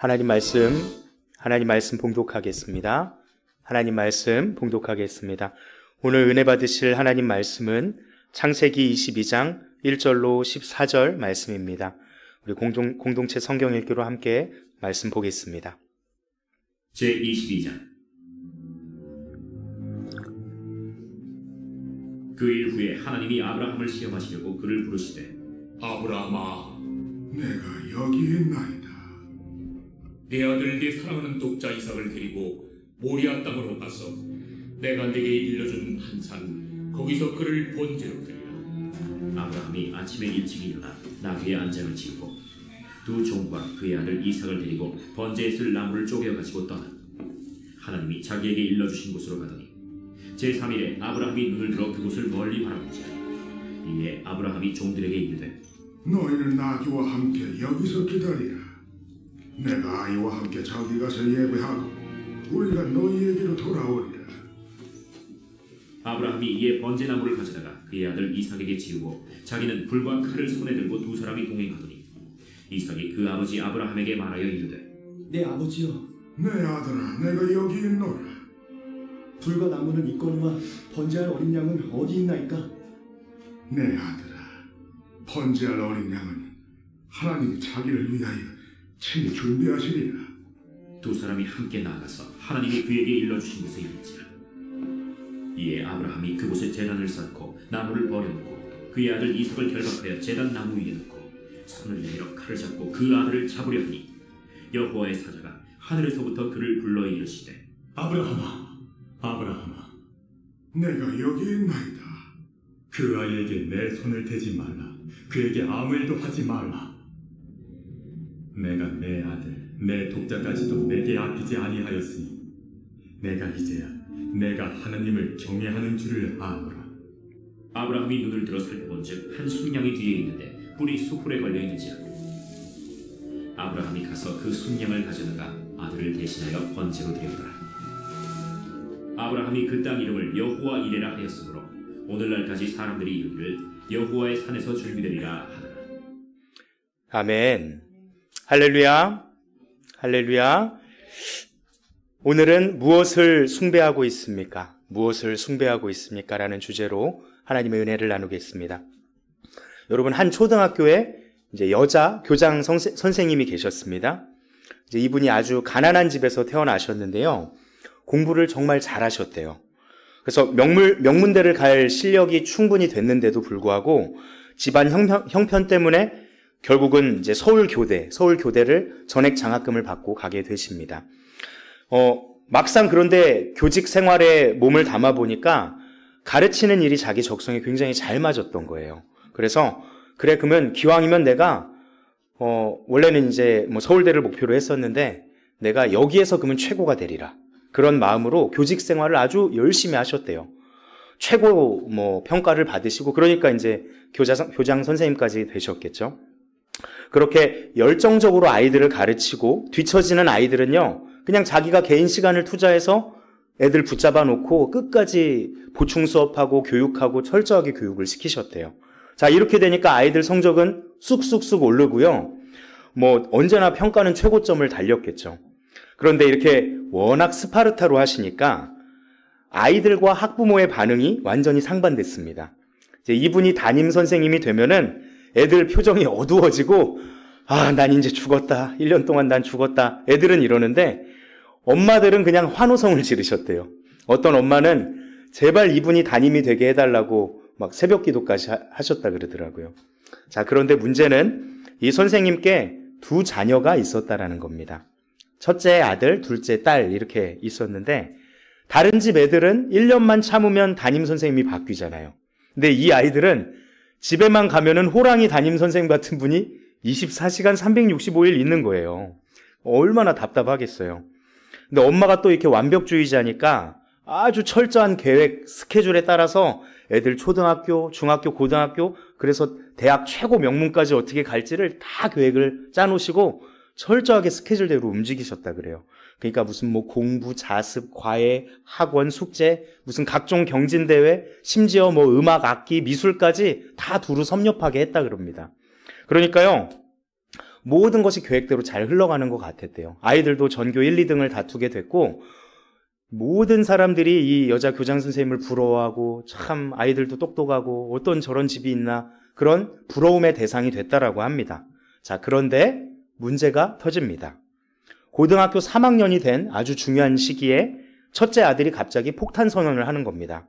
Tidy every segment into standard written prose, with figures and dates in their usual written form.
하나님 말씀 봉독하겠습니다. 오늘 은혜 받으실 하나님 말씀은 창세기 22장 1절로 14절 말씀입니다. 우리 공동체 성경 읽기로 함께 말씀 보겠습니다. 제22장. 그 일 후에 하나님이 아브라함을 시험하시려고 그를 부르시되, 아브라함아, 내가 여기에 있나이다. 내 아들 내 사랑하는 독자 이삭을 데리고 모리아 땅으로 가서 내가 네게 일러준 한 산 거기서 그를 번제로 드리라. 아브라함이 아침에 일찍 일어나 나귀의 안장을 지우고 두 종과 그의 아들 이삭을 데리고 번제에 쓸 나무를 쪼개어 가지고 떠나 하나님이 자기에게 일러주신 곳으로 가더니 제3일에 아브라함이 눈을 들어 그곳을 멀리 바라보지라. 이에 아브라함이 종들에게 이르되, 너희는 나귀와 함께 여기서 기다리라. 내가 아이와 함께 저기 가서 예배하고 우리가 너희에게로 돌아오리라. 아브라함이 이에 번제나무를 가져다가 그의 아들 이삭에게 지우고 자기는 불과 칼을 손에 들고 두 사람이 동행하더니 이삭이 그 아버지 아브라함에게 말하여 이르되, 내 아버지여, 내 아들아, 내가 여기 있노라. 불과 나무는 있거니와 번제할 어린 양은 어디 있나이까? 내 아들아, 번제할 어린 양은 하나님이 자기를 위하여 친히 준비하시리라. 두 사람이 함께 나아가서 하나님이 그에게 일러주신 곳에 이르니라. 이에 아브라함이 그곳에 제단을 쌓고 나무를 버려놓고 그의 아들 이삭을 결박하여 제단 나무 위에 놓고 손을 내밀어 칼을 잡고 그 아들을 잡으려 하니 여호와의 사자가 하늘에서부터 그를 불러 이르시되, 아브라함아, 아브라함아, 내가 여기 있나이다. 그 아이에게 내 손을 대지 말라. 그에게 아무 일도 하지 말라. 내가 내 아들, 내 독자까지도 내게 아끼지 아니하였으니 내가 이제야 내가 하나님을 경외하는 줄을 아노라. 아브라함이 눈을 들어 살펴본즉 한 순양이 뒤에 있는데 뿔이 수풀에 걸려 있는지라. 아브라함이 가서 그 순양을 가져다가 아들을 대신하여 번제로 드렸더라. 아브라함이 그 땅 이름을 여호와 이레라 하였으므로 오늘날까지 사람들이 이르기를 여호와의 산에서 준비되리라 하더라. 아멘. 할렐루야. 오늘은 무엇을 숭배하고 있습니까? 라는 주제로 하나님의 은혜를 나누겠습니다. 여러분, 한 초등학교에 이제 여자 교장 선생님이 계셨습니다. 이제 이분이 아주 가난한 집에서 태어나셨는데요. 공부를 정말 잘하셨대요. 그래서 명문대를 갈 실력이 충분히 됐는데도 불구하고 집안 형편 때문에 결국은 이제 서울교대를 전액 장학금을 받고 가게 되십니다. 막상 그런데 교직 생활에 몸을 담아 보니까 가르치는 일이 자기 적성에 굉장히 잘 맞았던 거예요. 그래서 그러면 기왕이면 내가 원래는 이제 서울대를 목표로 했었는데 내가 여기에서 그러면 최고가 되리라. 그런 마음으로 교직 생활을 아주 열심히 하셨대요. 최고 평가를 받으시고 그러니까 이제 교장 선생님까지 되셨겠죠. 그렇게 열정적으로 아이들을 가르치고 뒤처지는 아이들은요, 그냥 자기가 개인 시간을 투자해서 애들 붙잡아 놓고 끝까지 보충 수업하고 교육하고 철저하게 교육을 시키셨대요. 자, 이렇게 되니까 아이들 성적은 쑥쑥쑥 오르고요. 언제나 평가는 최고점을 달렸겠죠. 그런데 이렇게 워낙 스파르타로 하시니까 아이들과 학부모의 반응이 완전히 상반됐습니다. 이제 이분이 담임 선생님이 되면은 애들 표정이 어두워지고, 난 이제 죽었다. 1년 동안 난 죽었다. 애들은 이러는데 엄마들은 그냥 환호성을 지르셨대요. 어떤 엄마는 제발 이분이 담임이 되게 해달라고 막 새벽 기도까지 하셨다 그러더라고요. 자, 그런데 문제는 이 선생님께 두 자녀가 있었다라는 겁니다. 첫째 아들, 둘째 딸 이렇게 있었는데 다른 집 애들은 1년만 참으면 담임 선생님이 바뀌잖아요. 근데 이 아이들은 집에만 가면은 호랑이 담임 선생님 같은 분이 24시간 365일 있는 거예요. 얼마나 답답하겠어요. 근데 엄마가 또 이렇게 완벽주의자니까 아주 철저한 계획, 스케줄에 따라서 애들 초등학교, 중학교, 고등학교, 그래서 대학 최고 명문까지 어떻게 갈지를 다 계획을 짜놓으시고 철저하게 스케줄대로 움직이셨다 그래요. 그러니까 무슨 공부, 자습, 과외, 학원, 숙제, 무슨 각종 경진대회, 심지어 음악, 악기, 미술까지 다 두루 섭렵하게 했다 그럽니다. 그러니까요, 모든 것이 계획대로 잘 흘러가는 것 같았대요. 아이들도 전교 1, 2등을 다투게 됐고 모든 사람들이 이 여자 교장 선생님을 부러워하고 참 아이들도 똑똑하고 어떤 저런 집이 있나 그런 부러움의 대상이 됐다라고 합니다. 자, 그런데 문제가 터집니다. 고등학교 3학년이 된 아주 중요한 시기에 첫째 아들이 갑자기 폭탄 선언을 하는 겁니다.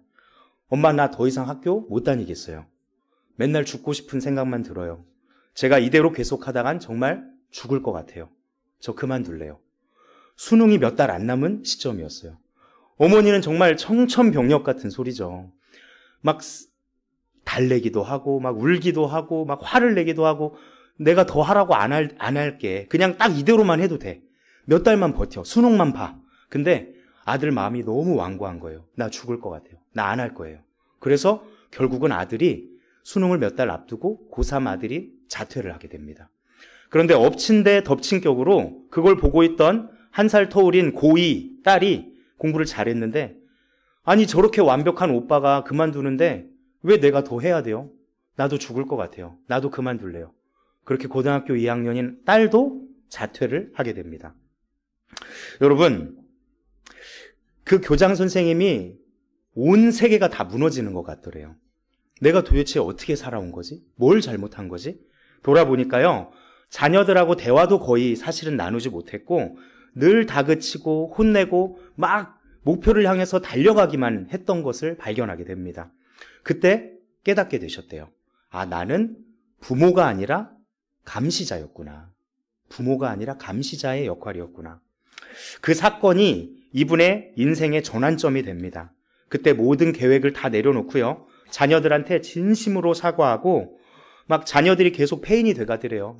엄마, 나 더 이상 학교 못 다니겠어요. 맨날 죽고 싶은 생각만 들어요. 제가 이대로 계속하다간 정말 죽을 것 같아요. 저 그만둘래요. 수능이 몇 달 안 남은 시점이었어요. 어머니는 정말 청천벽력 같은 소리죠. 막 달래기도 하고 막 울기도 하고 막 화를 내기도 하고 내가 더 하라고 안 할게. 그냥 딱 이대로만 해도 돼. 몇 달만 버텨. 수능만 봐. 근데 아들 마음이 너무 완고한 거예요. 나 죽을 것 같아요. 나 안 할 거예요. 그래서 결국은 아들이 수능을 몇 달 앞두고 고3 아들이 자퇴를 하게 됩니다. 그런데 엎친 데 덮친 격으로 그걸 보고 있던 1살 터울인 고2 딸이 공부를 잘했는데 아니 저렇게 완벽한 오빠가 그만두는데 왜 내가 더 해야 돼요? 나도 죽을 것 같아요. 나도 그만둘래요. 그렇게 고등학교 2학년인 딸도 자퇴를 하게 됩니다. 여러분, 그 교장 선생님이 온 세계가 다 무너지는 것 같더래요. 내가 도대체 어떻게 살아온 거지? 뭘 잘못한 거지? 돌아보니까요, 자녀들하고 대화도 거의 사실은 나누지 못했고 늘 다그치고 혼내고 막 목표를 향해서 달려가기만 했던 것을 발견하게 됩니다. 그때 깨닫게 되셨대요. 아, 나는 부모가 아니라 감시자였구나. 부모가 아니라 감시자의 역할이었구나. 그 사건이 이분의 인생의 전환점이 됩니다. 그때 모든 계획을 다 내려놓고요. 자녀들한테 진심으로 사과하고 막 자녀들이 계속 폐인이 돼가더래요.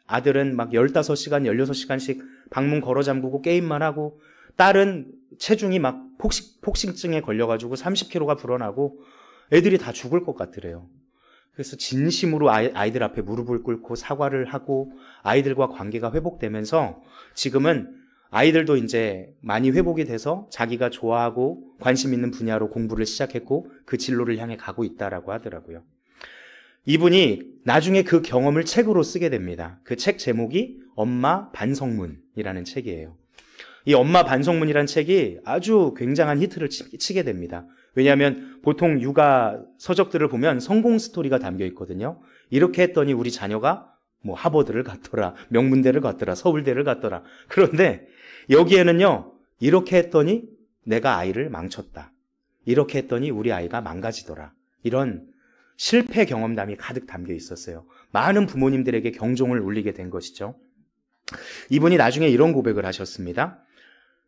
아들은 막 15시간, 16시간씩 방문 걸어 잠그고 게임만 하고 딸은 체중이 막 폭식증에 걸려가지고 30kg가 불어나고 애들이 다 죽을 것 같더래요. 그래서 진심으로 아이들 앞에 무릎을 꿇고 사과를 하고 아이들과 관계가 회복되면서 지금은 아이들도 이제 많이 회복이 돼서 자기가 좋아하고 관심 있는 분야로 공부를 시작했고 그 진로를 향해 가고 있다라고 하더라고요. 이분이 나중에 그 경험을 책으로 쓰게 됩니다. 그 책 제목이 엄마 반성문이라는 책이에요. 이 엄마 반성문이라는 책이 아주 굉장한 히트를 치게 됩니다. 왜냐하면 보통 육아 서적들을 보면 성공 스토리가 담겨 있거든요. 이렇게 했더니 우리 자녀가 뭐 하버드를 갔더라, 명문대를 갔더라, 서울대를 갔더라. 그런데 여기에는요, 이렇게 했더니 내가 아이를 망쳤다. 이렇게 했더니 우리 아이가 망가지더라. 이런 실패 경험담이 가득 담겨 있었어요. 많은 부모님들에게 경종을 울리게 된 것이죠. 이분이 나중에 이런 고백을 하셨습니다.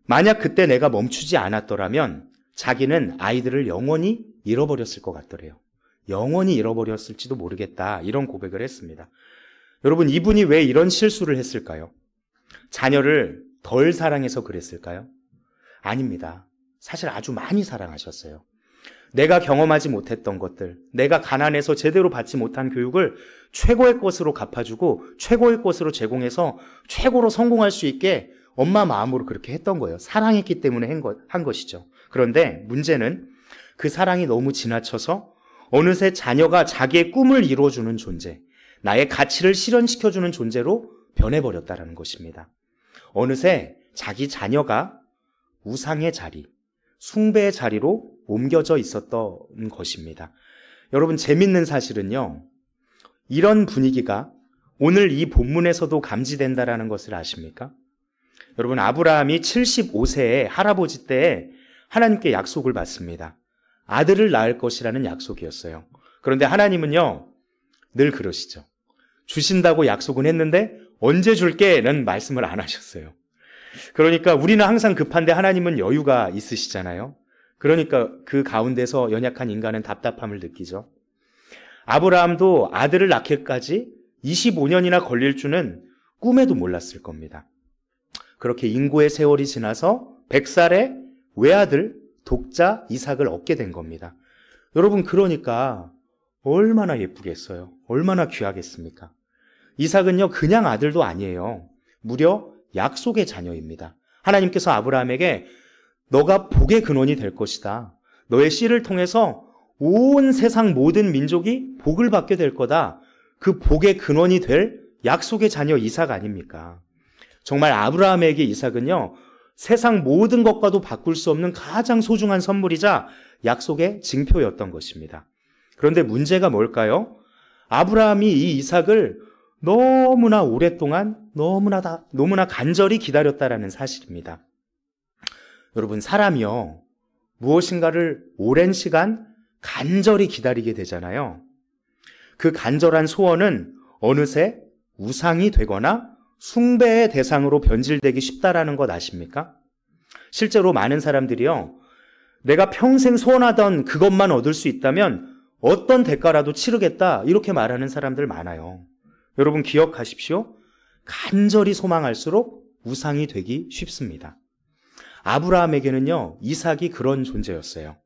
만약 그때 내가 멈추지 않았더라면 자기는 아이들을 영원히 잃어버렸을 것 같더래요. 영원히 잃어버렸을지도 모르겠다. 이런 고백을 했습니다. 여러분, 이분이 왜 이런 실수를 했을까요? 자녀를 덜 사랑해서 그랬을까요? 아닙니다. 사실 아주 많이 사랑하셨어요. 내가 경험하지 못했던 것들, 내가 가난해서 제대로 받지 못한 교육을 최고의 것으로 갚아주고 최고의 것으로 제공해서 최고로 성공할 수 있게 엄마 마음으로 그렇게 했던 거예요. 사랑했기 때문에 한 것이죠. 그런데 문제는 그 사랑이 너무 지나쳐서 어느새 자녀가 자기의 꿈을 이루어주는 존재, 나의 가치를 실현시켜주는 존재로 변해버렸다는 것입니다. 어느새 자기 자녀가 우상의 자리, 숭배의 자리로 옮겨져 있었던 것입니다. 여러분, 재밌는 사실은요, 이런 분위기가 오늘 이 본문에서도 감지된다라는 것을 아십니까? 여러분, 아브라함이 75세의 할아버지 때에 하나님께 약속을 받습니다. 아들을 낳을 것이라는 약속이었어요. 그런데 하나님은요, 늘 그러시죠. 주신다고 약속은 했는데 언제 줄게는 말씀을 안 하셨어요. 그러니까 우리는 항상 급한데 하나님은 여유가 있으시잖아요. 그러니까 그 가운데서 연약한 인간은 답답함을 느끼죠. 아브라함도 아들을 낳기까지 25년이나 걸릴 줄은 꿈에도 몰랐을 겁니다. 그렇게 인고의 세월이 지나서 100살에 외아들 독자 이삭을 얻게 된 겁니다. 여러분, 그러니까 얼마나 예쁘겠어요. 얼마나 귀하겠습니까? 이삭은요, 그냥 아들도 아니에요. 무려 약속의 자녀입니다. 하나님께서 아브라함에게 너가 복의 근원이 될 것이다. 너의 씨를 통해서 온 세상 모든 민족이 복을 받게 될 거다. 그 복의 근원이 될 약속의 자녀 이삭 아닙니까? 정말 아브라함에게 이삭은요, 세상 모든 것과도 바꿀 수 없는 가장 소중한 선물이자 약속의 징표였던 것입니다. 그런데 문제가 뭘까요? 아브라함이 이 이삭을 너무나 오랫동안 너무나 간절히 기다렸다라는 사실입니다. 여러분, 사람이요, 무엇인가를 오랜 시간 간절히 기다리게 되잖아요. 그 간절한 소원은 어느새 우상이 되거나 숭배의 대상으로 변질되기 쉽다라는 것 아십니까? 실제로 많은 사람들이요, 내가 평생 소원하던 그것만 얻을 수 있다면 어떤 대가라도 치르겠다, 이렇게 말하는 사람들 많아요. 여러분 기억하십시오. 간절히 소망할수록 우상이 되기 쉽습니다. 아브라함에게는요, 이삭이 그런 존재였어요.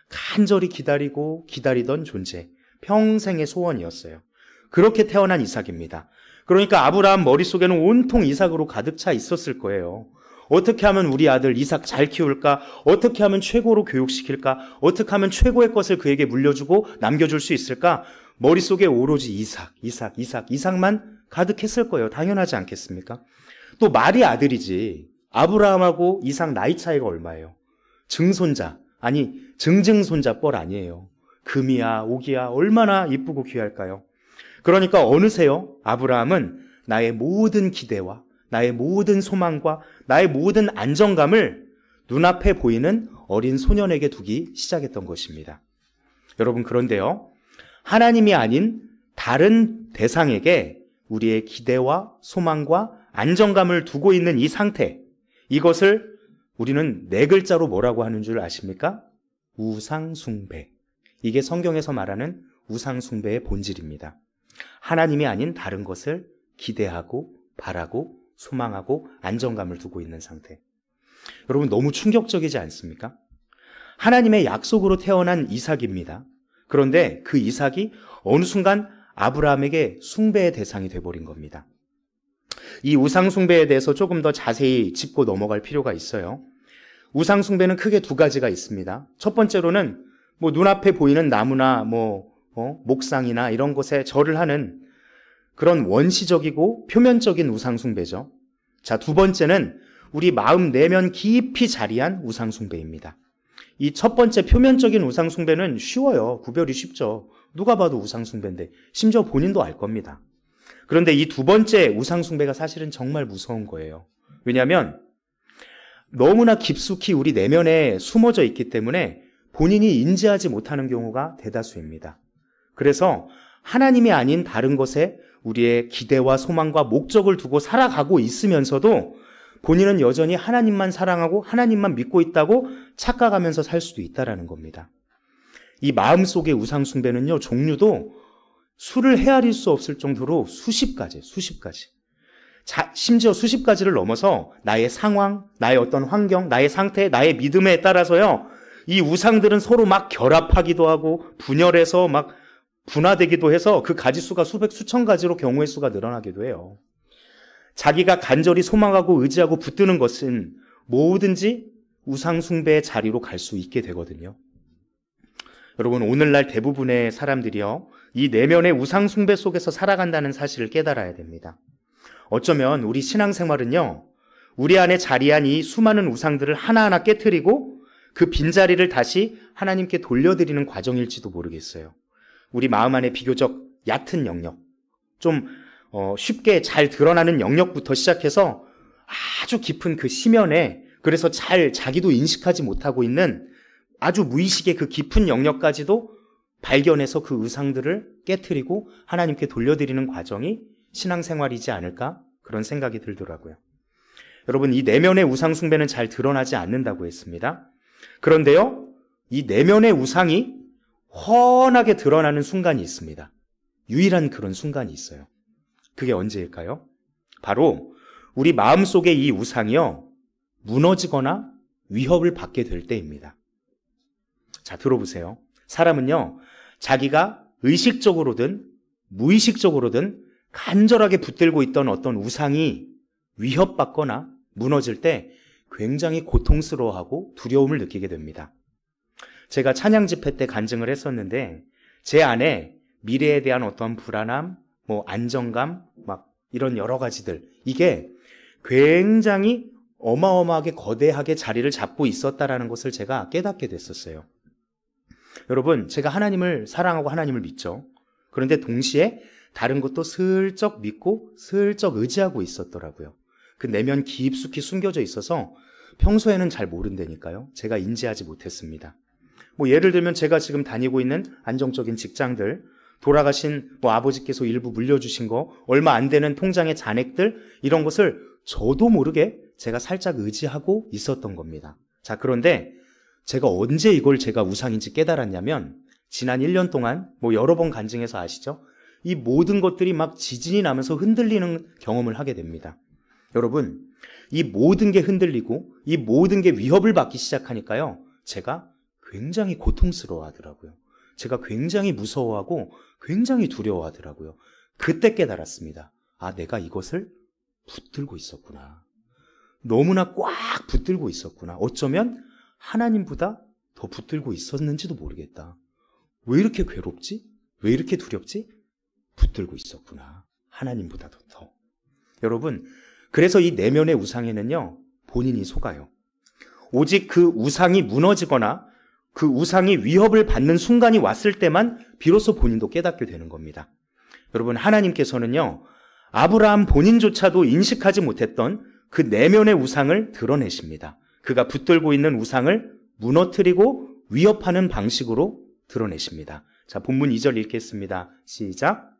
간절히 기다리던 존재, 평생의 소원이었어요. 그렇게 태어난 이삭입니다. 그러니까 아브라함 머릿속에는 온통 이삭으로 가득 차 있었을 거예요. 어떻게 하면 우리 아들 이삭 잘 키울까? 어떻게 하면 최고로 교육시킬까? 어떻게 하면 최고의 것을 그에게 물려주고 남겨줄 수 있을까? 머릿속에 오로지 이삭만 가득했을 거예요. 당연하지 않겠습니까? 또 말이 아들이지. 아브라함하고 이삭 나이 차이가 얼마예요? 증손자, 아니 증증손자 뻘 아니에요. 금이야 옥이야 얼마나 이쁘고 귀할까요? 그러니까 어느새요, 아브라함은 나의 모든 기대와 나의 모든 소망과 나의 모든 안정감을 눈앞에 보이는 어린 소년에게 두기 시작했던 것입니다. 여러분, 그런데요, 하나님이 아닌 다른 대상에게 우리의 기대와 소망과 안정감을 두고 있는 이 상태, 이것을 우리는 네 글자로 뭐라고 하는 줄 아십니까? 우상숭배. 이게 성경에서 말하는 우상숭배의 본질입니다. 하나님이 아닌 다른 것을 기대하고 바라고 소망하고 안정감을 두고 있는 상태. 여러분, 너무 충격적이지 않습니까? 하나님의 약속으로 태어난 이삭입니다. 그런데 그 이삭이 어느 순간 아브라함에게 숭배의 대상이 돼버린 겁니다. 이 우상숭배에 대해서 조금 더 자세히 짚고 넘어갈 필요가 있어요. 우상숭배는 크게 두 가지가 있습니다. 첫 번째로는 눈앞에 보이는 나무나 목상이나 이런 곳에 절을 하는 그런 원시적이고 표면적인 우상숭배죠. 자, 두 번째는 우리 마음 내면 깊이 자리한 우상숭배입니다. 이 첫 번째 표면적인 우상숭배는 쉬워요. 구별이 쉽죠. 누가 봐도 우상숭배인데 심지어 본인도 알 겁니다. 그런데 이 두 번째 우상숭배가 사실은 정말 무서운 거예요. 왜냐하면 너무나 깊숙이 우리 내면에 숨어져 있기 때문에 본인이 인지하지 못하는 경우가 대다수입니다. 그래서 하나님이 아닌 다른 것에 우리의 기대와 소망과 목적을 두고 살아가고 있으면서도 본인은 여전히 하나님만 사랑하고 하나님만 믿고 있다고 착각하면서 살 수도 있다는 겁니다. 이 마음속의 우상숭배는요, 종류도 수를 헤아릴 수 없을 정도로 수십 가지. 심지어 수십 가지를 넘어서 나의 상황, 나의 어떤 환경, 나의 상태, 나의 믿음에 따라서요, 이 우상들은 서로 막 결합하기도 하고 분열해서 막 분화되기도 해서 그 가지수가 수백, 수천 가지로 경우의 수가 늘어나기도 해요. 자기가 간절히 소망하고 의지하고 붙드는 것은 뭐든지 우상숭배의 자리로 갈 수 있게 되거든요. 여러분, 오늘날 대부분의 사람들이요, 이 내면의 우상숭배 속에서 살아간다는 사실을 깨달아야 됩니다. 어쩌면 우리 신앙생활은요, 우리 안에 자리한 이 수많은 우상들을 하나하나 깨트리고 그 빈자리를 다시 하나님께 돌려드리는 과정일지도 모르겠어요. 우리 마음 안에 비교적 얕은 영역, 좀 쉽게 잘 드러나는 영역부터 시작해서 아주 깊은 그 심연에, 그래서 잘 자기도 인식하지 못하고 있는 아주 무의식의 그 깊은 영역까지도 발견해서 그 의상들을 깨트리고 하나님께 돌려드리는 과정이 신앙생활이지 않을까, 그런 생각이 들더라고요. 여러분, 이 내면의 우상숭배는 잘 드러나지 않는다고 했습니다. 그런데요, 이 내면의 우상이 훤하게 드러나는 순간이 있습니다. 유일한 그런 순간이 있어요. 그게 언제일까요? 바로 우리 마음속에 이 우상이요, 무너지거나 위협을 받게 될 때입니다. 자, 들어보세요. 사람은요, 자기가 의식적으로든 무의식적으로든 간절하게 붙들고 있던 어떤 우상이 위협받거나 무너질 때 굉장히 고통스러워하고 두려움을 느끼게 됩니다. 제가 찬양 집회 때 간증을 했었는데 제 안에 미래에 대한 어떤 불안함, 안정감, 막 이런 여러 가지들, 이게 굉장히 어마어마하게 거대하게 자리를 잡고 있었다라는 것을 제가 깨닫게 됐었어요. 여러분, 제가 하나님을 사랑하고 하나님을 믿죠. 그런데 동시에 다른 것도 슬쩍 믿고 슬쩍 의지하고 있었더라고요. 그 내면 깊숙이 숨겨져 있어서 평소에는 잘 모른다니까요. 제가 인지하지 못했습니다. 예를 들면 제가 지금 다니고 있는 안정적인 직장들, 돌아가신 아버지께서 일부 물려주신 거, 얼마 안 되는 통장의 잔액들, 이런 것을 저도 모르게 제가 살짝 의지하고 있었던 겁니다. 자, 그런데 제가 언제 이걸 제가 우상인지 깨달았냐면, 지난 1년 동안 여러 번 간증해서 아시죠? 이 모든 것들이 막 지진이 나면서 흔들리는 경험을 하게 됩니다. 여러분, 이 모든 게 흔들리고 이 모든 게 위협을 받기 시작하니까요, 제가 굉장히 고통스러워 하더라고요. 제가 굉장히 무서워하고 굉장히 두려워하더라고요. 그때 깨달았습니다. 아, 내가 이것을 붙들고 있었구나. 너무나 꽉 붙들고 있었구나. 어쩌면 하나님보다 더 붙들고 있었는지도 모르겠다. 왜 이렇게 괴롭지? 왜 이렇게 두렵지? 붙들고 있었구나. 하나님보다도 더. 여러분, 그래서 이 내면의 우상에는요, 본인이 속아요. 오직 그 우상이 무너지거나 그 우상이 위협을 받는 순간이 왔을 때만 비로소 본인도 깨닫게 되는 겁니다. 여러분, 하나님께서는요, 아브라함 본인조차도 인식하지 못했던 그 내면의 우상을 드러내십니다. 그가 붙들고 있는 우상을 무너뜨리고 위협하는 방식으로 드러내십니다. 자, 본문 2절 읽겠습니다. 시작.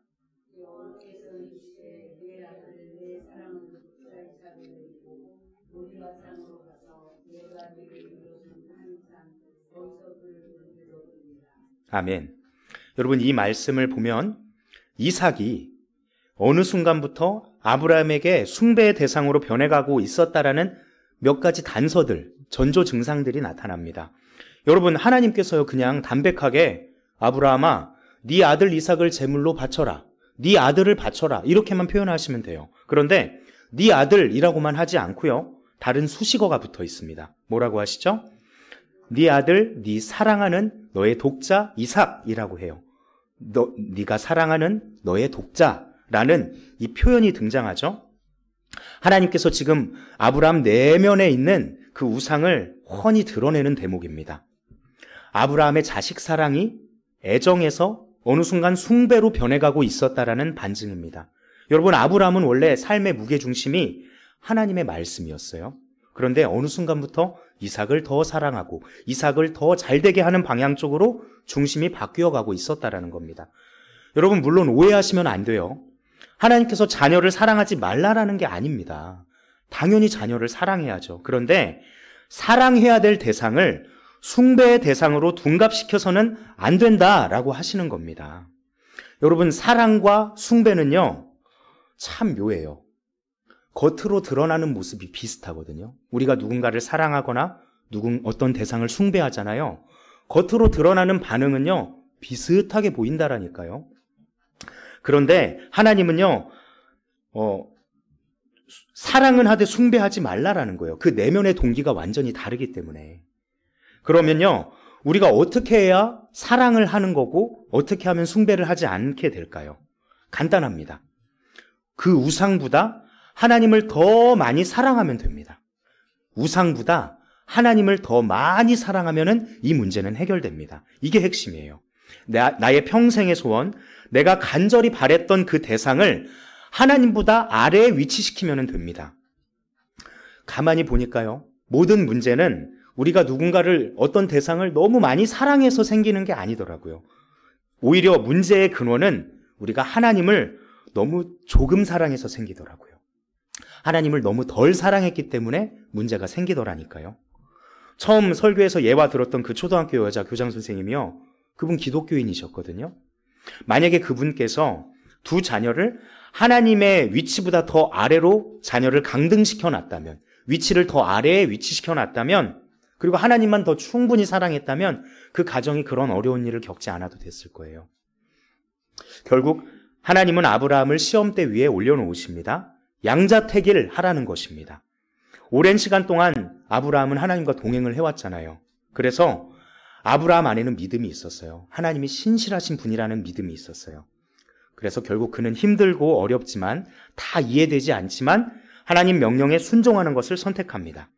아멘. 여러분, 이 말씀을 보면 이삭이 어느 순간부터 아브라함에게 숭배의 대상으로 변해가고 있었다라는 몇 가지 단서들, 전조 증상들이 나타납니다. 여러분, 하나님께서요, 그냥 담백하게 아브라함아, 네 아들 이삭을 제물로 바쳐라, 네 아들을 바쳐라, 이렇게만 표현하시면 돼요. 그런데 네 아들이라고만 하지 않고요, 다른 수식어가 붙어 있습니다. 뭐라고 하시죠? 네 아들, 네 사랑하는 너의 독자 이삭이라고 해요. 네가 사랑하는 너의 독자라는 이 표현이 등장하죠. 하나님께서 지금 아브라함 내면에 있는 그 우상을 훤히 드러내는 대목입니다. 아브라함의 자식 사랑이 애정에서 어느 순간 숭배로 변해가고 있었다라는 반증입니다. 여러분, 아브라함은 원래 삶의 무게중심이 하나님의 말씀이었어요. 그런데 어느 순간부터 이삭을 더 사랑하고 이삭을 더 잘되게 하는 방향 쪽으로 중심이 바뀌어가고 있었다라는 겁니다. 여러분, 물론 오해하시면 안 돼요. 하나님께서 자녀를 사랑하지 말라라는 게 아닙니다. 당연히 자녀를 사랑해야죠. 그런데 사랑해야 될 대상을 숭배의 대상으로 둔갑시켜서는 안 된다라고 하시는 겁니다. 여러분, 사랑과 숭배는요, 참 묘해요. 겉으로 드러나는 모습이 비슷하거든요. 우리가 누군가를 사랑하거나 어떤 대상을 숭배하잖아요. 겉으로 드러나는 반응은요, 비슷하게 보인다라니까요. 그런데 하나님은요, 사랑은 하되 숭배하지 말라라는 거예요. 그 내면의 동기가 완전히 다르기 때문에. 그러면요, 우리가 어떻게 해야 사랑을 하는 거고 어떻게 하면 숭배를 하지 않게 될까요? 간단합니다. 그 우상보다 하나님을 더 많이 사랑하면 됩니다. 우상보다 하나님을 더 많이 사랑하면 이 문제는 해결됩니다. 이게 핵심이에요. 나의 평생의 소원, 내가 간절히 바랬던 그 대상을 하나님보다 아래에 위치시키면 됩니다. 가만히 보니까요, 모든 문제는 우리가 누군가를, 어떤 대상을 너무 많이 사랑해서 생기는 게 아니더라고요. 오히려 문제의 근원은 우리가 하나님을 너무 조금 사랑해서 생기더라고요. 하나님을 너무 덜 사랑했기 때문에 문제가 생기더라니까요. 처음 설교에서 예화 들었던 그 초등학교 여자 교장 선생님이요, 그분 기독교인이셨거든요. 만약에 그분께서 두 자녀를 하나님의 위치보다 더 아래로 자녀를 강등시켜 놨다면, 위치를 더 아래에 위치시켜 놨다면, 그리고 하나님만 더 충분히 사랑했다면 그 가정이 그런 어려운 일을 겪지 않아도 됐을 거예요. 결국 하나님은 아브라함을 시험대 위에 올려놓으십니다. 양자택일 하라는 것입니다. 오랜 시간 동안 아브라함은 하나님과 동행을 해왔잖아요. 그래서 아브라함 안에는 믿음이 있었어요. 하나님이 신실하신 분이라는 믿음이 있었어요. 그래서 결국 그는 힘들고 어렵지만 다 이해되지 않지만 하나님 명령에 순종하는 것을 선택합니다.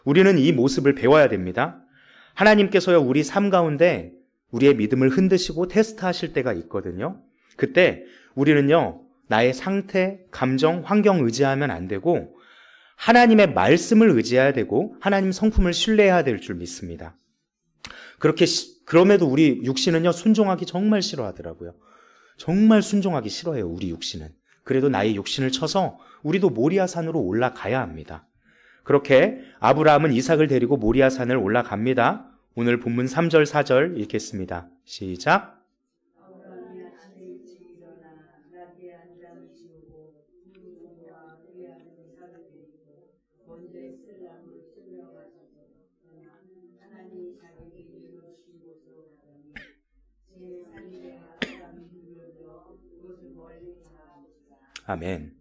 우리는 이 모습을 배워야 됩니다. 하나님께서요, 우리 삶 가운데 우리의 믿음을 흔드시고 테스트하실 때가 있거든요. 그때 우리는요, 나의 상태, 감정, 환경 의지하면 안 되고 하나님의 말씀을 의지해야 되고 하나님 성품을 신뢰해야 될 줄 믿습니다. 그럼에도 우리 육신은요, 순종하기 정말 싫어하더라고요. 정말 순종하기 싫어해요, 우리 육신은. 그래도 나의 육신을 쳐서 우리도 모리아산으로 올라가야 합니다. 그렇게 아브라함은 이삭을 데리고 모리아산을 올라갑니다. 오늘 본문 3절, 4절 읽겠습니다. 시작. 아멘.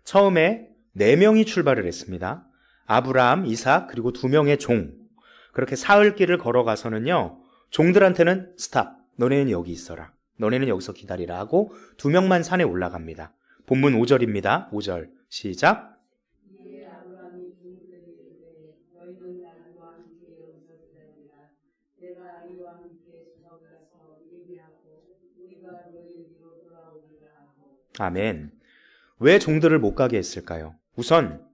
처음에 4명이 출발을 했습니다. 아브라함, 이삭, 그리고 2명의 종. 그렇게 사흘길을 걸어가서는요, 종들한테는 스탑, 너네는 여기 있어라, 너네는 여기서 기다리라 하고 2명만 산에 올라갑니다. 본문 5절입니다. 5절 시작. 아멘. 왜 종들을 못 가게 했을까요? 우선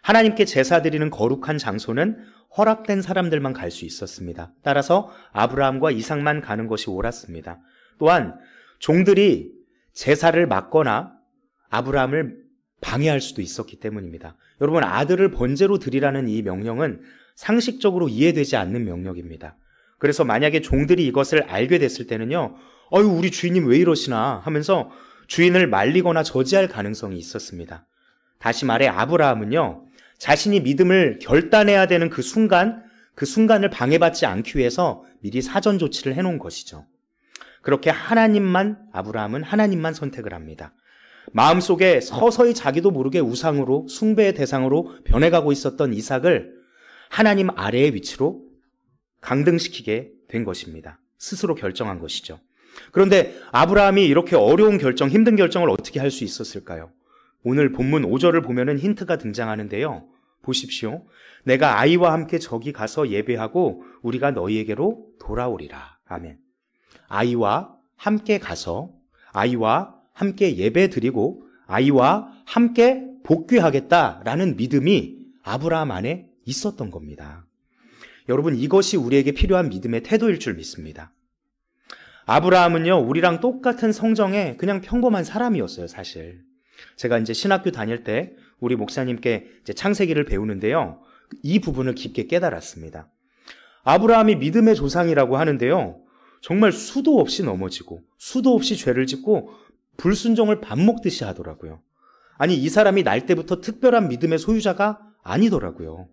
하나님께 제사 드리는 거룩한 장소는 허락된 사람들만 갈 수 있었습니다. 따라서 아브라함과 이삭만 가는 것이 옳았습니다. 또한 종들이 제사를 막거나 아브라함을 방해할 수도 있었기 때문입니다. 여러분, 아들을 번제로 드리라는 이 명령은 상식적으로 이해되지 않는 명령입니다. 그래서 만약에 종들이 이것을 알게 됐을 때는요, 어휴, 우리 주인님 왜 이러시나 하면서 주인을 말리거나 저지할 가능성이 있었습니다. 다시 말해 아브라함은요, 자신이 믿음을 결단해야 되는 그 순간을 방해받지 않기 위해서 미리 사전 조치를 해놓은 것이죠. 그렇게 아브라함은 하나님만 선택을 합니다. 마음속에 서서히 자기도 모르게 우상으로, 숭배의 대상으로 변해가고 있었던 이삭을 하나님 아래의 위치로 강등시키게 된 것입니다. 스스로 결정한 것이죠. 그런데 아브라함이 이렇게 어려운 결정, 힘든 결정을 어떻게 할 수 있었을까요? 오늘 본문 5절을 보면은 힌트가 등장하는데요. 보십시오. 내가 아이와 함께 저기 가서 예배하고 우리가 너희에게로 돌아오리라. 아멘. 아이와 함께 가서 아이와 함께 예배 드리고 아이와 함께 복귀하겠다라는 믿음이 아브라함 안에 있었던 겁니다. 여러분, 이것이 우리에게 필요한 믿음의 태도일 줄 믿습니다. 아브라함은요, 우리랑 똑같은 성정에 그냥 평범한 사람이었어요, 사실. 제가 이제 신학교 다닐 때 우리 목사님께 이제 창세기를 배우는데요, 이 부분을 깊게 깨달았습니다. 아브라함이 믿음의 조상이라고 하는데요, 정말 수도 없이 넘어지고 수도 없이 죄를 짓고 불순종을 밥 먹듯이 하더라고요. 아니, 이 사람이 날 때부터 특별한 믿음의 소유자가 아니더라고요.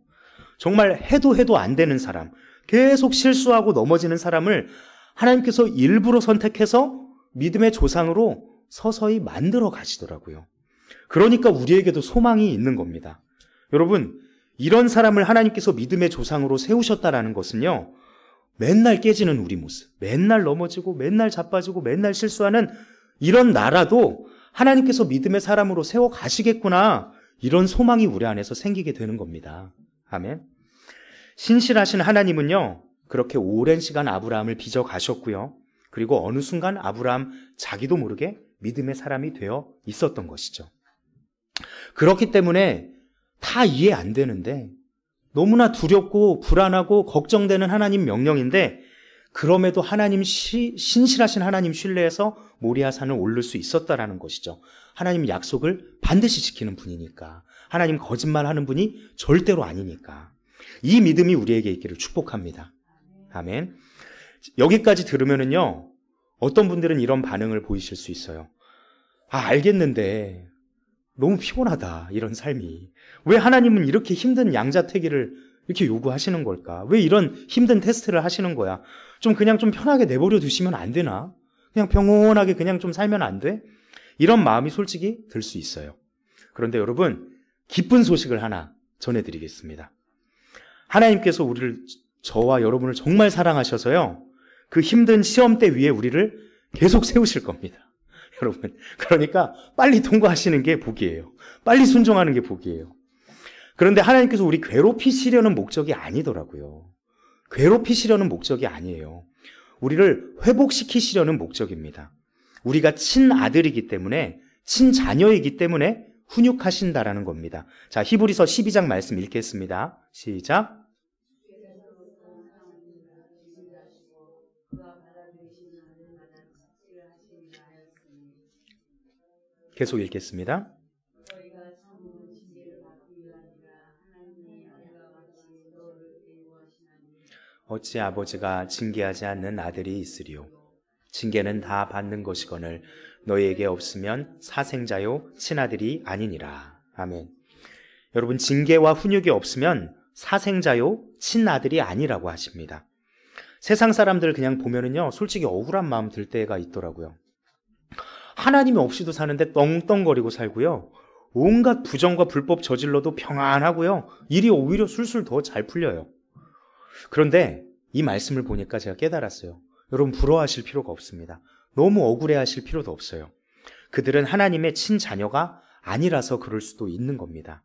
정말 해도 안 되는 사람, 계속 실수하고 넘어지는 사람을 하나님께서 일부러 선택해서 믿음의 조상으로 서서히 만들어 가시더라고요. 그러니까 우리에게도 소망이 있는 겁니다. 여러분, 이런 사람을 하나님께서 믿음의 조상으로 세우셨다라는 것은요, 맨날 깨지는 우리 모습, 맨날 넘어지고 맨날 자빠지고 맨날 실수하는 이런 나라도 하나님께서 믿음의 사람으로 세워 가시겠구나, 이런 소망이 우리 안에서 생기게 되는 겁니다. 아멘. 신실하신 하나님은요, 그렇게 오랜 시간 아브라함을 빚어 가셨고요. 그리고 어느 순간 아브라함 자기도 모르게 믿음의 사람이 되어 있었던 것이죠. 그렇기 때문에 다 이해 안 되는데, 너무나 두렵고 불안하고 걱정되는 하나님 명령인데, 그럼에도 신실하신 하나님 신뢰해서 모리아산을 오를 수 있었다라는 것이죠. 하나님 약속을 반드시 지키는 분이니까. 하나님 거짓말하는 분이 절대로 아니니까. 이 믿음이 우리에게 있기를 축복합니다. 아멘. 여기까지 들으면은요, 어떤 분들은 이런 반응을 보이실 수 있어요. 알겠는데 너무 피곤하다, 이런 삶이. 왜 하나님은 이렇게 힘든 양자택일을 이렇게 요구하시는 걸까? 왜 이런 힘든 테스트를 하시는 거야? 그냥 좀 편하게 내버려 두시면 안 되나? 그냥 평온하게 그냥 좀 살면 안 돼? 이런 마음이 솔직히 들 수 있어요. 그런데 여러분, 기쁜 소식을 하나 전해드리겠습니다. 하나님께서 저와 여러분을 정말 사랑하셔서요, 그 힘든 시험대 위에 우리를 계속 세우실 겁니다. 여러분, 그러니까 빨리 통과하시는 게 복이에요. 빨리 순종하는 게 복이에요. 그런데 하나님께서 우리 괴롭히시려는 목적이 아니더라고요. 괴롭히시려는 목적이 아니에요. 우리를 회복시키시려는 목적입니다. 우리가 친아들이기 때문에, 친자녀이기 때문에 훈육하신다라는 겁니다. 자, 히브리서 12장 말씀 읽겠습니다. 시작. 계속 읽겠습니다. 어찌 아버지가 징계하지 않는 아들이 있으리요. 징계는 다 받는 것이거늘 너희에게 없으면 사생자요 친아들이 아니니라. 아멘. 여러분, 징계와 훈육이 없으면 사생자요 친아들이 아니라고 하십니다. 세상 사람들 그냥 보면은요, 솔직히 억울한 마음 들 때가 있더라고요. 하나님이 없이도 사는데 떵떵거리고 살고요, 온갖 부정과 불법 저질러도 평안하고요, 일이 오히려 술술 더 잘 풀려요. 그런데 이 말씀을 보니까 제가 깨달았어요. 여러분, 부러워하실 필요가 없습니다. 너무 억울해하실 필요도 없어요. 그들은 하나님의 친자녀가 아니라서 그럴 수도 있는 겁니다.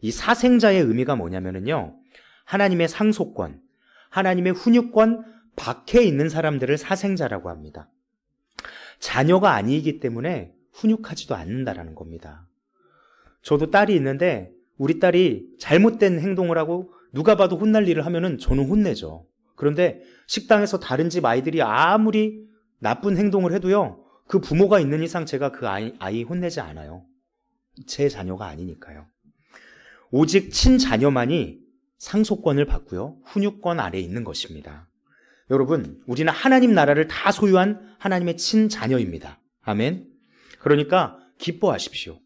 이 사생자의 의미가 뭐냐면요, 하나님의 상속권, 하나님의 훈육권 밖에 있는 사람들을 사생자라고 합니다. 자녀가 아니기 때문에 훈육하지도 않는다라는 겁니다. 저도 딸이 있는데 우리 딸이 잘못된 행동을 하고 누가 봐도 혼날 일을 하면은 저는 혼내죠. 그런데 식당에서 다른 집 아이들이 아무리 나쁜 행동을 해도요, 그 부모가 있는 이상 제가 그 아이 혼내지 않아요. 제 자녀가 아니니까요. 오직 친자녀만이 상속권을 받고요, 훈육권 아래에 있는 것입니다. 여러분, 우리는 하나님 나라를 다 소유한 하나님의 친자녀입니다. 아멘. 그러니까 기뻐하십시오.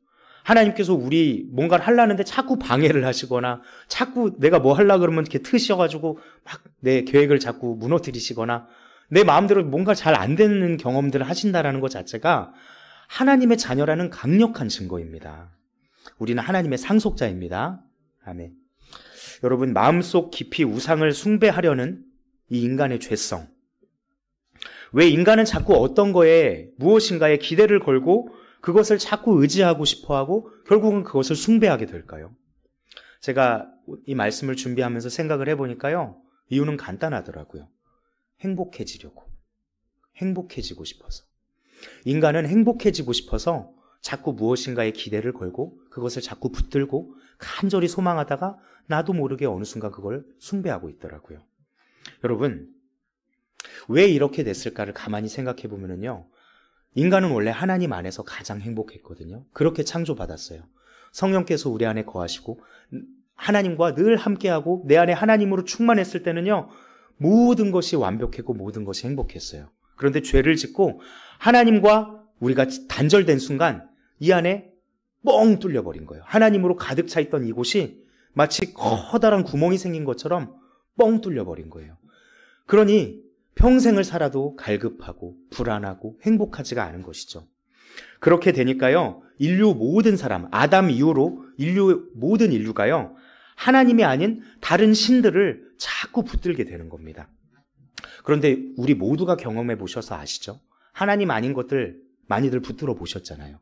하나님께서 우리 뭔가를 하려는데 자꾸 방해를 하시거나, 자꾸 내가 뭐 하려고 그러면 이렇게 트셔가지고 막 내 계획을 자꾸 무너뜨리시거나, 내 마음대로 뭔가 잘 안 되는 경험들을 하신다라는 것 자체가 하나님의 자녀라는 강력한 증거입니다. 우리는 하나님의 상속자입니다. 아멘. 여러분, 마음속 깊이 우상을 숭배하려는 이 인간의 죄성. 왜 인간은 자꾸 어떤 거에, 무엇인가에 기대를 걸고 그것을 자꾸 의지하고 싶어하고 결국은 그것을 숭배하게 될까요? 제가 이 말씀을 준비하면서 생각을 해보니까요, 이유는 간단하더라고요. 행복해지고 싶어서. 인간은 행복해지고 싶어서 자꾸 무엇인가에 기대를 걸고 그것을 자꾸 붙들고 간절히 소망하다가 나도 모르게 어느 순간 그걸 숭배하고 있더라고요. 여러분, 왜 이렇게 됐을까를 가만히 생각해 보면요, 인간은 원래 하나님 안에서 가장 행복했거든요. 그렇게 창조받았어요. 성령께서 우리 안에 거하시고 하나님과 늘 함께하고 내 안에 하나님으로 충만했을 때는요, 모든 것이 완벽했고 모든 것이 행복했어요. 그런데 죄를 짓고 하나님과 우리가 단절된 순간 이 안에 뻥 뚫려버린 거예요. 하나님으로 가득 차 있던 이곳이 마치 커다란 구멍이 생긴 것처럼 뻥 뚫려버린 거예요. 그러니 평생을 살아도 갈급하고 불안하고 행복하지가 않은 것이죠. 그렇게 되니까요, 인류 모든 사람, 아담 이후로 모든 인류가요, 하나님이 아닌 다른 신들을 자꾸 붙들게 되는 겁니다. 그런데 우리 모두가 경험해 보셔서 아시죠? 하나님 아닌 것들 많이들 붙들어 보셨잖아요.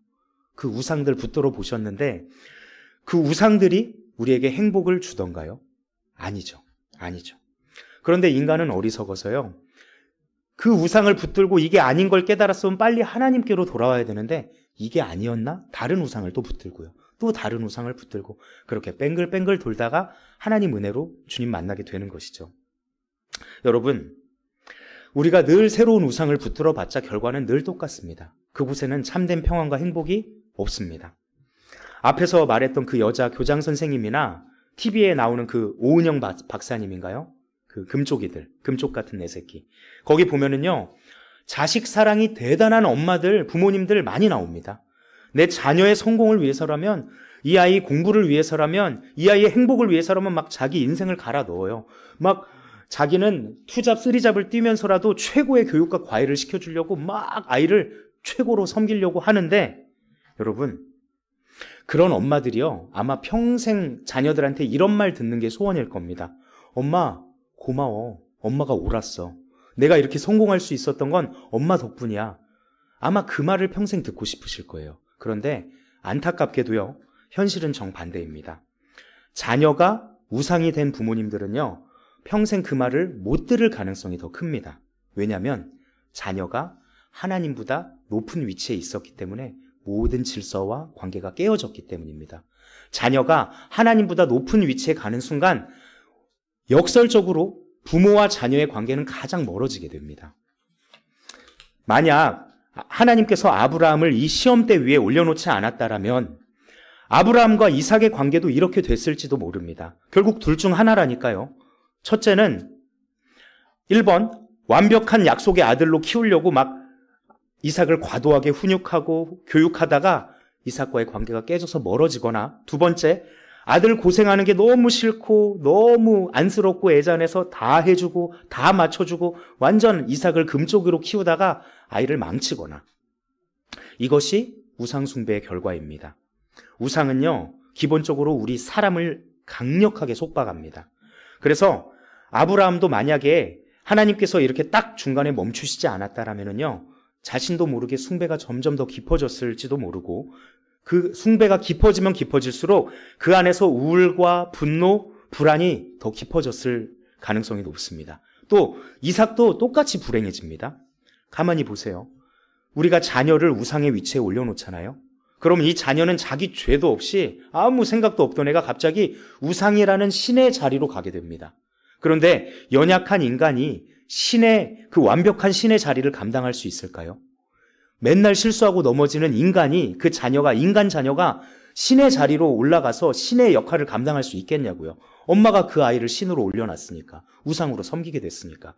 그 우상들 붙들어 보셨는데 그 우상들이 우리에게 행복을 주던가요? 아니죠. 그런데 인간은 어리석어서요, 그 우상을 붙들고 이게 아닌 걸 깨달았으면 빨리 하나님께로 돌아와야 되는데 이게 아니었나? 다른 우상을 또 붙들고요, 또 다른 우상을 붙들고 그렇게 뱅글뱅글 돌다가 하나님 은혜로 주님 만나게 되는 것이죠. 여러분, 우리가 늘 새로운 우상을 붙들어 봤자 결과는 늘 똑같습니다. 그곳에는 참된 평안과 행복이 없습니다. 앞에서 말했던 그 여자 교장 선생님이나 TV에 나오는 그 오은영 박사님인가요? 그 금쪽 같은 내 새끼. 거기 보면은요, 자식 사랑이 대단한 엄마들, 부모님들 많이 나옵니다. 내 자녀의 성공을 위해서라면, 이 아이 공부를 위해서라면, 이 아이의 행복을 위해서라면 막 자기 인생을 갈아 넣어요. 막 자기는 투잡, 쓰리잡을 뛰면서라도 최고의 교육과 과외를 시켜주려고 막 아이를 최고로 섬기려고 하는데, 여러분, 그런 엄마들이요, 아마 평생 자녀들한테 이런 말 듣는 게 소원일 겁니다. 엄마, 고마워. 엄마가 옳았어. 내가 이렇게 성공할 수 있었던 건 엄마 덕분이야. 아마 그 말을 평생 듣고 싶으실 거예요. 그런데 안타깝게도요, 현실은 정반대입니다. 자녀가 우상이 된 부모님들은요, 평생 그 말을 못 들을 가능성이 더 큽니다. 왜냐하면 자녀가 하나님보다 높은 위치에 있었기 때문에 모든 질서와 관계가 깨어졌기 때문입니다. 자녀가 하나님보다 높은 위치에 가는 순간 역설적으로 부모와 자녀의 관계는 가장 멀어지게 됩니다. 만약 하나님께서 아브라함을 이 시험대 위에 올려놓지 않았다라면 아브라함과 이삭의 관계도 이렇게 됐을지도 모릅니다. 결국 둘 중 하나라니까요. 첫째는 1번 완벽한 약속의 아들로 키우려고 막 이삭을 과도하게 훈육하고 교육하다가 이삭과의 관계가 깨져서 멀어지거나, 두 번째, 아들 고생하는 게 너무 싫고 너무 안쓰럽고 애잔해서 다 해주고 다 맞춰주고 완전 이삭을 금쪽이로 키우다가 아이를 망치거나. 이것이 우상 숭배의 결과입니다. 우상은요, 기본적으로 우리 사람을 강력하게 속박합니다. 그래서 아브라함도 만약에 하나님께서 이렇게 딱 중간에 멈추시지 않았다라면요, 자신도 모르게 숭배가 점점 더 깊어졌을지도 모르고, 그 숭배가 깊어지면 깊어질수록 그 안에서 우울과 분노, 불안이 더 깊어졌을 가능성이 높습니다. 또 이삭도 똑같이 불행해집니다. 가만히 보세요. 우리가 자녀를 우상의 위치에 올려놓잖아요. 그럼 이 자녀는 자기 죄도 없이 아무 생각도 없던 애가 갑자기 우상이라는 신의 자리로 가게 됩니다. 그런데 연약한 인간이 신의, 그 완벽한 신의 자리를 감당할 수 있을까요? 맨날 실수하고 넘어지는 인간이, 그 자녀가, 인간 자녀가 신의 자리로 올라가서 신의 역할을 감당할 수 있겠냐고요. 엄마가 그 아이를 신으로 올려놨으니까, 우상으로 섬기게 됐으니까.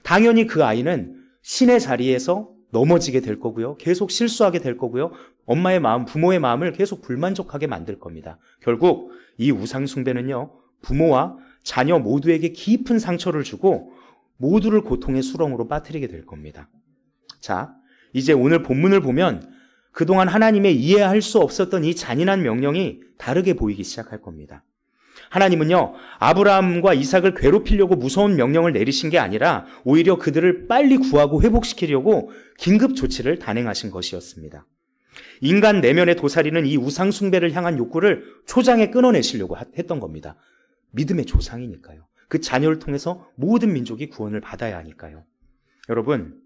당연히 그 아이는 신의 자리에서 넘어지게 될 거고요. 계속 실수하게 될 거고요. 엄마의 마음, 부모의 마음을 계속 불만족하게 만들 겁니다. 결국 이 우상 숭배는요, 부모와 자녀 모두에게 깊은 상처를 주고 모두를 고통의 수렁으로 빠뜨리게 될 겁니다. 자, 이제 오늘 본문을 보면 그동안 하나님의 이해할 수 없었던 이 잔인한 명령이 다르게 보이기 시작할 겁니다. 하나님은요, 아브라함과 이삭을 괴롭히려고 무서운 명령을 내리신 게 아니라 오히려 그들을 빨리 구하고 회복시키려고 긴급 조치를 단행하신 것이었습니다. 인간 내면의 도사리는 이 우상 숭배를 향한 욕구를 초장에 끊어내시려고 했던 겁니다. 믿음의 조상이니까요. 그 자녀를 통해서 모든 민족이 구원을 받아야 하니까요. 여러분,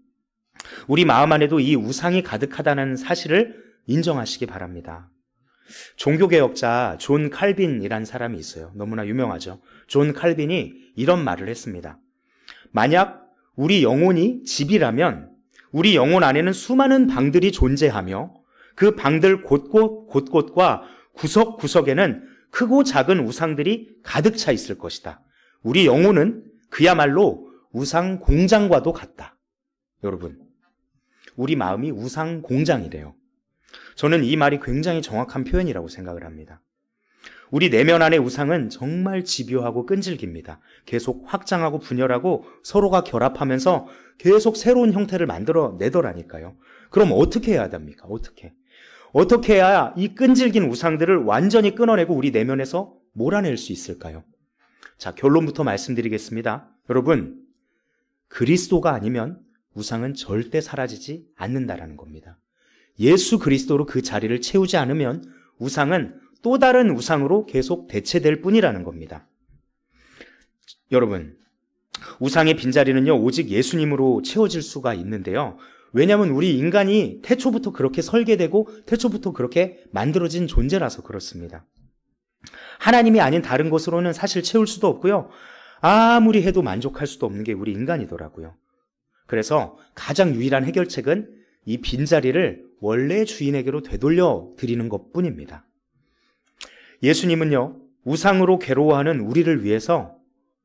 우리 마음 안에도 이 우상이 가득하다는 사실을 인정하시기 바랍니다. 종교개혁자 존 칼빈이란 사람이 있어요. 너무나 유명하죠. 존 칼빈이 이런 말을 했습니다. 만약 우리 영혼이 집이라면 우리 영혼 안에는 수많은 방들이 존재하며 그 방들 곳곳과 구석구석에는 크고 작은 우상들이 가득 차 있을 것이다. 우리 영혼은 그야말로 우상 공장과도 같다. 여러분, 우리 마음이 우상 공장이래요. 저는 이 말이 굉장히 정확한 표현이라고 생각을 합니다. 우리 내면 안의 우상은 정말 집요하고 끈질깁니다. 계속 확장하고 분열하고 서로가 결합하면서 계속 새로운 형태를 만들어내더라니까요. 그럼 어떻게 해야 됩니까? 어떻게 해야 이 끈질긴 우상들을 완전히 끊어내고 우리 내면에서 몰아낼 수 있을까요? 자, 결론부터 말씀드리겠습니다. 여러분, 그리스도가 아니면 우상은 절대 사라지지 않는다라는 겁니다. 예수 그리스도로 그 자리를 채우지 않으면 우상은 또 다른 우상으로 계속 대체될 뿐이라는 겁니다. 여러분, 우상의 빈자리는요, 오직 예수님으로 채워질 수가 있는데요. 왜냐하면 우리 인간이 태초부터 그렇게 설계되고 태초부터 그렇게 만들어진 존재라서 그렇습니다. 하나님이 아닌 다른 것으로는 사실 채울 수도 없고요. 아무리 해도 만족할 수도 없는 게 우리 인간이더라고요. 그래서 가장 유일한 해결책은 이 빈자리를 원래 주인에게로 되돌려 드리는 것뿐입니다. 예수님은요, 우상으로 괴로워하는 우리를 위해서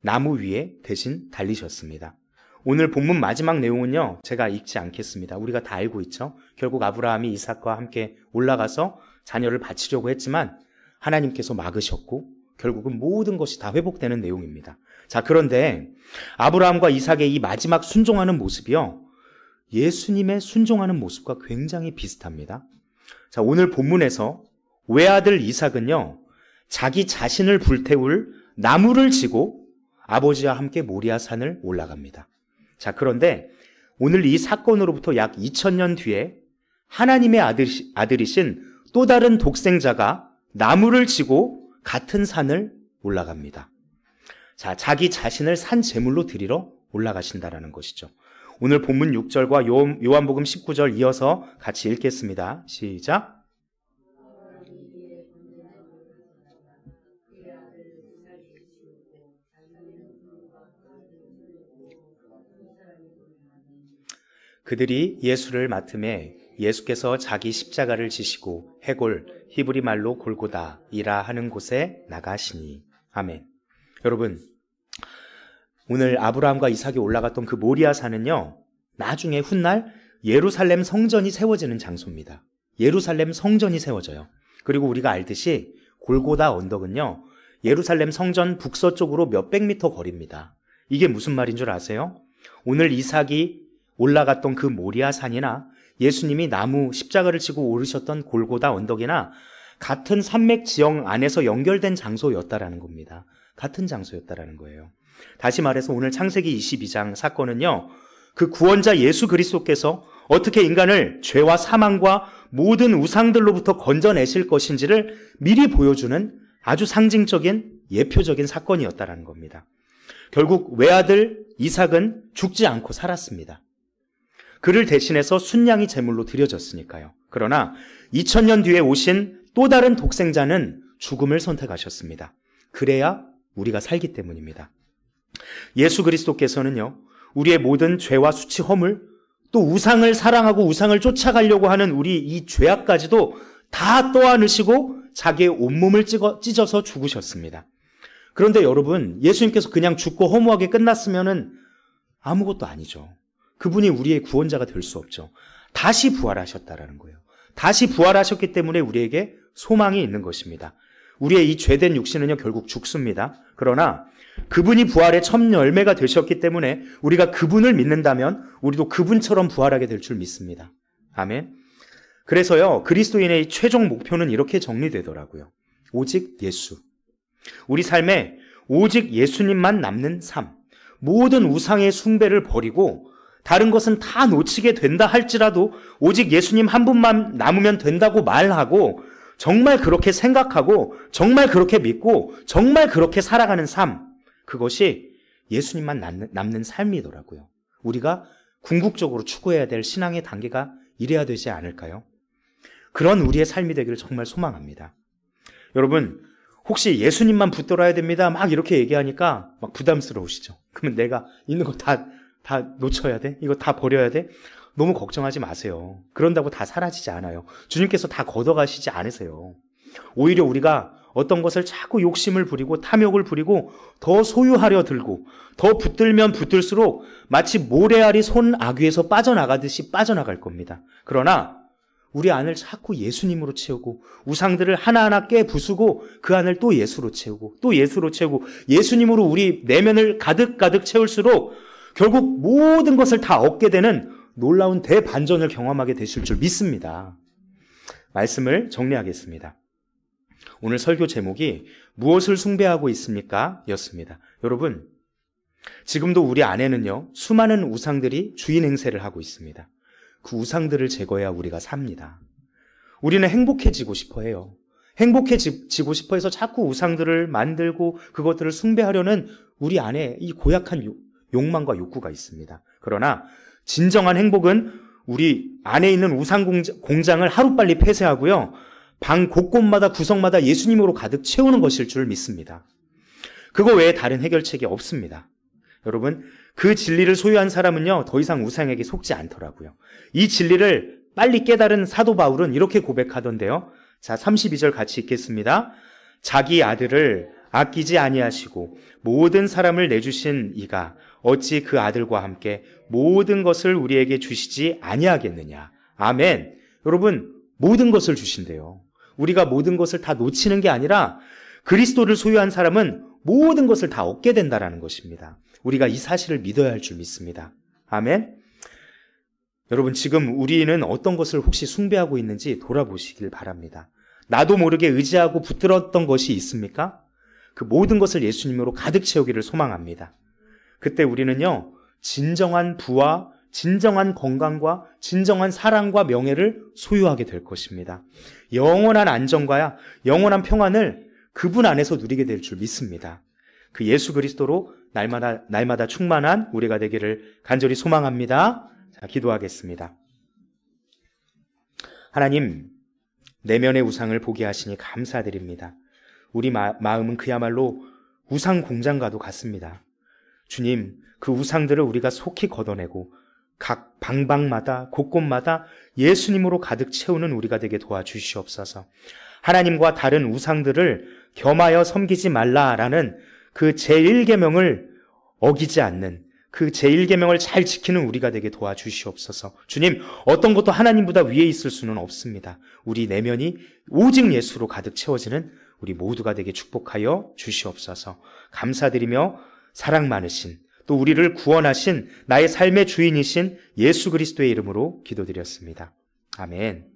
나무 위에 대신 달리셨습니다. 오늘 본문 마지막 내용은요, 제가 읽지 않겠습니다. 우리가 다 알고 있죠. 결국 아브라함이 이삭과 함께 올라가서 자녀를 바치려고 했지만 하나님께서 막으셨고 결국은 모든 것이 다 회복되는 내용입니다. 자, 그런데 아브라함과 이삭의 이 마지막 순종하는 모습이요, 예수님의 순종하는 모습과 굉장히 비슷합니다. 자, 오늘 본문에서 외아들 이삭은요, 자기 자신을 불태울 나무를 지고 아버지와 함께 모리아 산을 올라갑니다. 자, 그런데 오늘 이 사건으로부터 약 2000년 뒤에 하나님의 아들이신 또 다른 독생자가 나무를 지고 같은 산을 올라갑니다. 자, 자기 자신을 산 제물로 드리러 올라가신다라는 것이죠. 오늘 본문 6절과 요한복음 19절 이어서 같이 읽겠습니다. 시작. 그들이 예수를 맡음에 예수께서 자기 십자가를 지시고 해골, 히브리 말로 골고다이라 하는 곳에 나가시니. 아멘. 여러분, 오늘 아브라함과 이삭이 올라갔던 그 모리아 산은요, 나중에 훗날 예루살렘 성전이 세워지는 장소입니다. 예루살렘 성전이 세워져요. 그리고 우리가 알듯이 골고다 언덕은요, 예루살렘 성전 북서쪽으로 몇백 미터 거리입니다. 이게 무슨 말인 줄 아세요? 오늘 이삭이 올라갔던 그 모리아 산이나 예수님이 나무 십자가를 지고 오르셨던 골고다 언덕이나 같은 산맥 지형 안에서 연결된 장소였다라는 겁니다. 같은 장소였다라는 거예요. 다시 말해서 오늘 창세기 22장 사건은요, 그 구원자 예수 그리스도께서 어떻게 인간을 죄와 사망과 모든 우상들로부터 건져내실 것인지를 미리 보여주는 아주 상징적인 예표적인 사건이었다라는 겁니다. 결국 외아들 이삭은 죽지 않고 살았습니다. 그를 대신해서 순양이 제물로 드려졌으니까요. 그러나 2000년 뒤에 오신 또 다른 독생자는 죽음을 선택하셨습니다. 그래야 우리가 살기 때문입니다. 예수 그리스도께서는요, 우리의 모든 죄와 수치 허물, 또 우상을 사랑하고 우상을 쫓아가려고 하는 우리 이 죄악까지도 다 떠안으시고 자기의 온몸을 찢어서 죽으셨습니다. 그런데 여러분, 예수님께서 그냥 죽고 허무하게 끝났으면은 아무것도 아니죠. 그분이 우리의 구원자가 될 수 없죠. 다시 부활하셨다라는 거예요. 다시 부활하셨기 때문에 우리에게 소망이 있는 것입니다. 우리의 이 죄된 육신은요, 결국 죽습니다. 그러나 그분이 부활의 첫 열매가 되셨기 때문에 우리가 그분을 믿는다면 우리도 그분처럼 부활하게 될 줄 믿습니다. 아멘. 그래서요, 그리스도인의 최종 목표는 이렇게 정리되더라고요. 오직 예수. 우리 삶에 오직 예수님만 남는 삶. 모든 우상의 숭배를 버리고 다른 것은 다 놓치게 된다 할지라도 오직 예수님 한 분만 남으면 된다고 말하고 정말 그렇게 생각하고 정말 그렇게 믿고 정말 그렇게 살아가는 삶, 그것이 예수님만 남는 삶이더라고요. 우리가 궁극적으로 추구해야 될 신앙의 단계가 이래야 되지 않을까요? 그런 우리의 삶이 되기를 정말 소망합니다. 여러분, 혹시 예수님만 붙들어야 됩니다 막 이렇게 얘기하니까 막 부담스러우시죠? 그러면 내가 있는 거 다 놓쳐야 돼? 이거 다 버려야 돼? 너무 걱정하지 마세요. 그런다고 다 사라지지 않아요. 주님께서 다 걷어가시지 않으세요. 오히려 우리가 어떤 것을 자꾸 욕심을 부리고 탐욕을 부리고 더 소유하려 들고 더 붙들면 붙들수록 마치 모래알이 손 아귀에서 빠져나가듯이 빠져나갈 겁니다. 그러나 우리 안을 자꾸 예수님으로 채우고 우상들을 하나하나 깨부수고 그 안을 또 예수로 채우고 또 예수로 채우고 예수님으로 우리 내면을 가득가득 채울수록 결국 모든 것을 다 얻게 되는 놀라운 대반전을 경험하게 되실 줄 믿습니다. 말씀을 정리하겠습니다. 오늘 설교 제목이 무엇을 숭배하고 있습니까? 였습니다. 여러분, 지금도 우리 안에는요, 수많은 우상들이 주인 행세를 하고 있습니다. 그 우상들을 제거해야 우리가 삽니다. 우리는 행복해지고 싶어 해요. 행복해지고 싶어 해서 자꾸 우상들을 만들고 그것들을 숭배하려는 우리 안에 이 고약한 욕망과 욕구가 있습니다. 그러나 진정한 행복은 우리 안에 있는 우상 공장을 하루빨리 폐쇄하고요, 방 곳곳마다 구석마다 예수님으로 가득 채우는 것일 줄 믿습니다. 그거 외에 다른 해결책이 없습니다. 여러분, 그 진리를 소유한 사람은요, 더 이상 우상에게 속지 않더라고요. 이 진리를 빨리 깨달은 사도 바울은 이렇게 고백하던데요. 자, 32절 같이 읽겠습니다. 자기 아들을 아끼지 아니하시고 모든 사람을 내주신 이가 어찌 그 아들과 함께 모든 것을 우리에게 주시지 아니하겠느냐. 아멘. 여러분, 모든 것을 주신대요. 우리가 모든 것을 다 놓치는 게 아니라 그리스도를 소유한 사람은 모든 것을 다 얻게 된다라는 것입니다. 우리가 이 사실을 믿어야 할 줄 믿습니다. 아멘. 여러분, 지금 우리는 어떤 것을 혹시 숭배하고 있는지 돌아보시길 바랍니다. 나도 모르게 의지하고 붙들었던 것이 있습니까? 그 모든 것을 예수님으로 가득 채우기를 소망합니다. 그때 우리는요, 진정한 부와 진정한 건강과 진정한 사랑과 명예를 소유하게 될 것입니다. 영원한 안정과 영원한 평안을 그분 안에서 누리게 될 줄 믿습니다. 그 예수 그리스도로 날마다 충만한 우리가 되기를 간절히 소망합니다. 자, 기도하겠습니다. 하나님, 내면의 우상을 보게 하시니 감사드립니다. 우리 마음은 그야말로 우상 공장과도 같습니다. 주님, 그 우상들을 우리가 속히 걷어내고 각 방방마다 곳곳마다 예수님으로 가득 채우는 우리가 되게 도와주시옵소서. 하나님과 다른 우상들을 겸하여 섬기지 말라라는 그 제1계명을 어기지 않는, 그 제1계명을 잘 지키는 우리가 되게 도와주시옵소서. 주님, 어떤 것도 하나님보다 위에 있을 수는 없습니다. 우리 내면이 오직 예수로 가득 채워지는 우리 모두가 되게 축복하여 주시옵소서. 감사드리며 사랑 많으신, 또 우리를 구원하신 나의 삶의 주인이신 예수 그리스도의 이름으로 기도드렸습니다. 아멘.